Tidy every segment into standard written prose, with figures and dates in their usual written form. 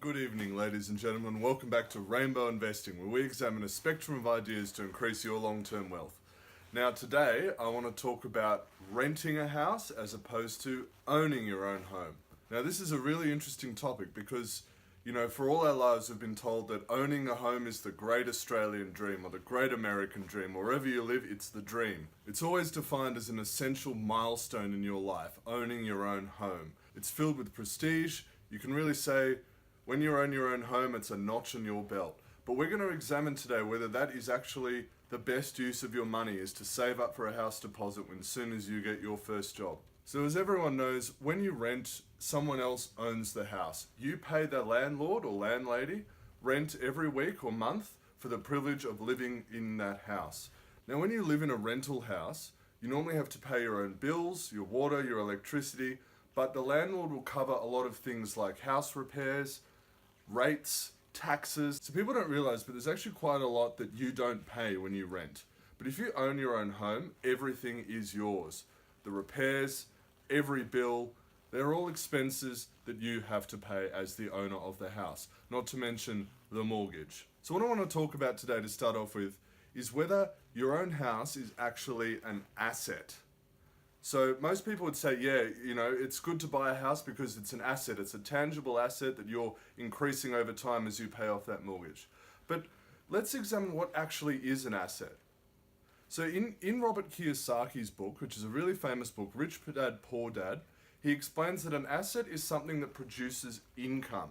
Good evening, ladies and gentlemen. Welcome back to Rainbow Investing, where we examine a spectrum of ideas to increase your long-term wealth. Now, today I want to talk about renting a house as opposed to owning your own home. Now, this is a really interesting topic because, for all our lives we've been told that owning a home is the great Australian dream or the great American dream. Wherever you live, it's the dream. It's always defined as an essential milestone in your life, owning your own home. It's filled with prestige. You can really say, when you own your own home, it's a notch in your belt. But we're going to examine today whether that is actually the best use of your money, is to save up for a house deposit as soon as you get your first job. So as everyone knows, when you rent, someone else owns the house. You pay the landlord or landlady rent every week or month for the privilege of living in that house. Now, when you live in a rental house, you normally have to pay your own bills, your water, your electricity, but the landlord will cover a lot of things like house repairs, rates, taxes. So people don't realize, but there's actually quite a lot that you don't pay when you rent. But if you own your own home, everything is yours. The repairs, every bill, they're all expenses that you have to pay as the owner of the house, not to mention the mortgage. So what I want to talk about today to start off with is whether your own house is actually an asset. So most people would say, it's good to buy a house because it's an asset. It's a tangible asset that you're increasing over time as you pay off that mortgage. But let's examine what actually is an asset. So in Robert Kiyosaki's book, which is a really famous book, Rich Dad, Poor Dad, he explains that an asset is something that produces income.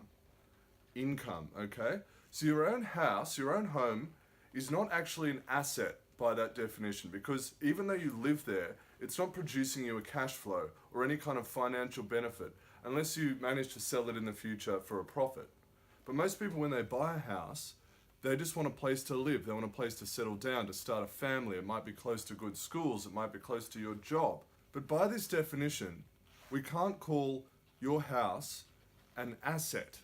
Income, okay? So your own house, your own home, is not actually an asset by that definition, because even though you live there, it's not producing you a cash flow or any kind of financial benefit unless you manage to sell it in the future for a profit. But most people, when they buy a house, they just want a place to live. They want a place to settle down, to start a family. It might be close to good schools. It might be close to your job. But by this definition, we can't call your house an asset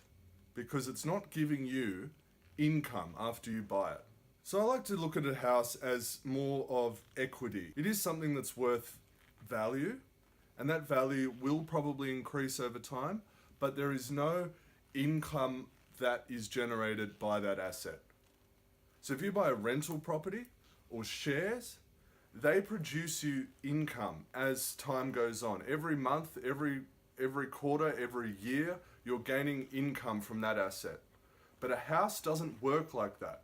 because it's not giving you income after you buy it. So I like to look at a house as more of equity. It is something that's worth value, and that value will probably increase over time, but there is no income that is generated by that asset. So if you buy a rental property or shares, they produce you income as time goes on. Every month, every quarter, every year, you're gaining income from that asset. But a house doesn't work like that.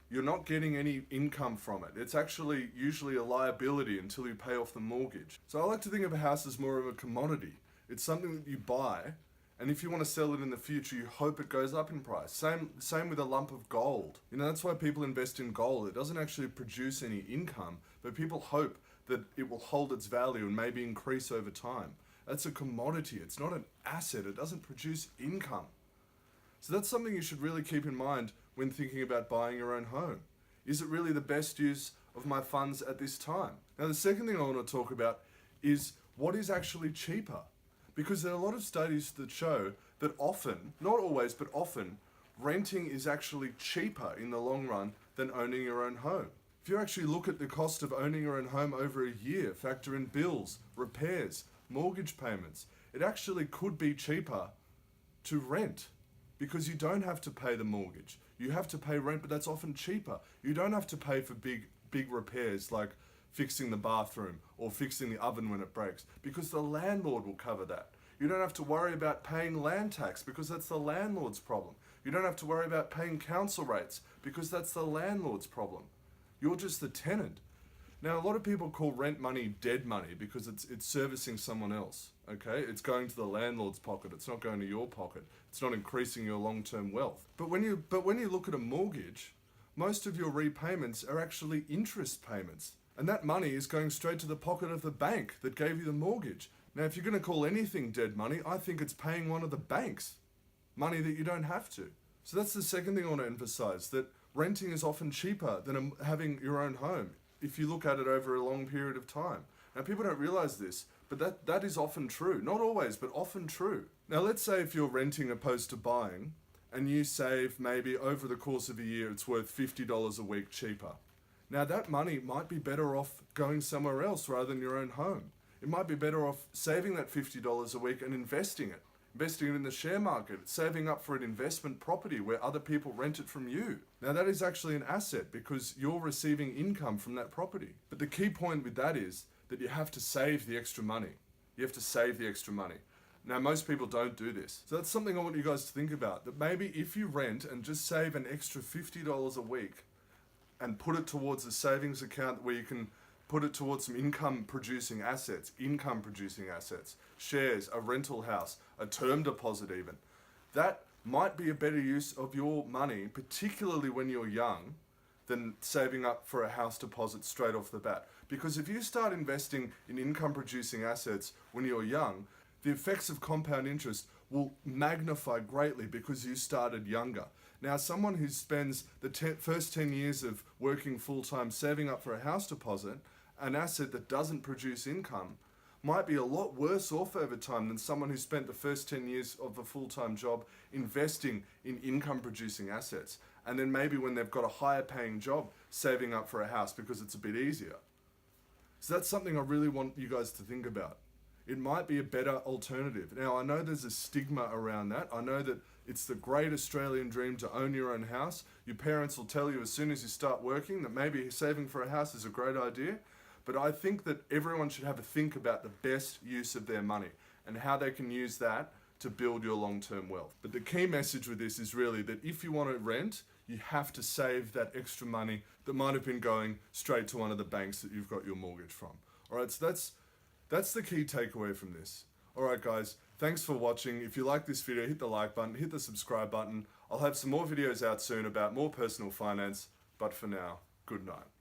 You're not getting any income from it. It's actually usually a liability until you pay off the mortgage. So I like to think of a house as more of a commodity. It's something that you buy, and if you want to sell it in the future, you hope it goes up in price. Same with a lump of gold. That's why people invest in gold. It doesn't actually produce any income, but people hope that it will hold its value and maybe increase over time. That's a commodity. It's not an asset. It doesn't produce income. So that's something you should really keep in mind when thinking about buying your own home. Is it really the best use of my funds at this time? Now, the second thing I want to talk about is what is actually cheaper. Because there are a lot of studies that show that often, not always, but often, renting is actually cheaper in the long run than owning your own home. If you actually look at the cost of owning your own home over a year, factor in bills, repairs, mortgage payments, it actually could be cheaper to rent. Because you don't have to pay the mortgage. You have to pay rent, but that's often cheaper. You don't have to pay for big repairs like fixing the bathroom or fixing the oven when it breaks, because the landlord will cover that. You don't have to worry about paying land tax because that's the landlord's problem. You don't have to worry about paying council rates because that's the landlord's problem. You're just the tenant. Now, a lot of people call rent money dead money because it's servicing someone else, okay? It's going to the landlord's pocket. It's not going to your pocket. It's not increasing your long-term wealth. But when you look at a mortgage, most of your repayments are actually interest payments. And that money is going straight to the pocket of the bank that gave you the mortgage. Now, if you're going to call anything dead money, I think it's paying one of the banks money that you don't have to. So that's the second thing I want to emphasize, that renting is often cheaper than having your own home if you look at it over a long period of time. Now, people don't realize this, but that is often true. Not always, but often true. Now, let's say if you're renting opposed to buying, and you save maybe over the course of a year, it's worth $50 a week cheaper. Now, that money might be better off going somewhere else rather than your own home. It might be better off saving that $50 a week and investing it. investing it in the share market, saving up for an investment property where other people rent it from you. Now that is actually an asset because you're receiving income from that property. But the key point with that is that you have to save the extra money. You have to save the extra money. Now, most people don't do this. So that's something I want you guys to think about. That maybe if you rent and just save an extra $50 a week and put it towards a savings account where you can put it towards some income producing assets, shares, a rental house, a term deposit even. That might be a better use of your money, particularly when you're young, than saving up for a house deposit straight off the bat. Because if you start investing in income producing assets when you're young, the effects of compound interest will magnify greatly because you started younger. Now, someone who spends the first 10 years of working full-time saving up for a house deposit, an asset that doesn't produce income, might be a lot worse off over time than someone who spent the first 10 years of a full-time job investing in income-producing assets. And then maybe when they've got a higher paying job, saving up for a house because it's a bit easier. So that's something I really want you guys to think about. It might be a better alternative. Now, I know there's a stigma around that. I know that it's the great Australian dream to own your own house. Your parents will tell you as soon as you start working that maybe saving for a house is a great idea. But I think that everyone should have a think about the best use of their money and how they can use that to build your long-term wealth. But the key message with this is really that if you want to rent, you have to save that extra money that might have been going straight to one of the banks that you've got your mortgage from. All right, so that's the key takeaway from this. All right, guys, thanks for watching. If you like this video, hit the like button, hit the subscribe button. I'll have some more videos out soon about more personal finance, but for now, good night.